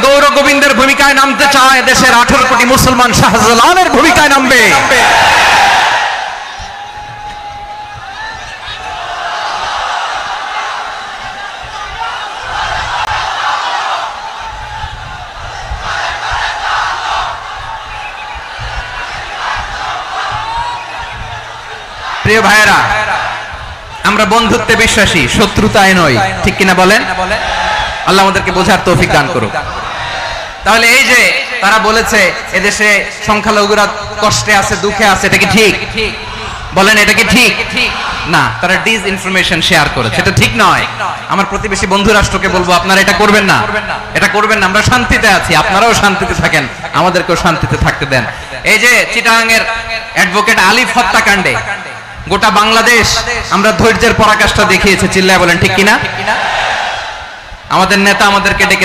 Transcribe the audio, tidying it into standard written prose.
গৌর গোবিন্দের ভূমিকায় নামতে চায়, দেশের 18 কোটি মুসলমান শাহজালালের ভূমিকায় নামবে। প্রিয় ভাইয়েরা, আমরা বন্ধুত্বে বিশ্বাসী, শত্রুতায় নয়, ঠিক কিনা বলেন? আল্লাহ আমাদেরকে বোঝার তৌফিক দান করুক। তাহলে এই যে তারা বলেছে এদেশে সংখ্যালঘুরা কষ্টে আছে, দুঃখে আছে, এটা কি ঠিক? বলেন, এটা কি ঠিক? না, তারা ডিস ইনফরমেশন শেয়ার করেছে, এটা ঠিক নয়। আমার প্রতিবেশী বন্ধু রাষ্ট্রকে বলবো, আপনারা এটা করবেন না, এটা করবেন না। আমরা শান্তিতে আছি, আপনারাও শান্তিতে থাকেন, আমাদেরকেও শান্তিতে থাকতে দেন। এই যে চিটাগাংয়ের অ্যাডভোকেট আলিফ হত্যাকাণ্ডে গোটা বাংলাদেশ আমরা ধৈর্যের পরাকাষ্ঠা দেখিয়েছে, চিল্লায় বলেন ঠিক কিনা? আমাদের নেতা আমাদেরকে ডেকে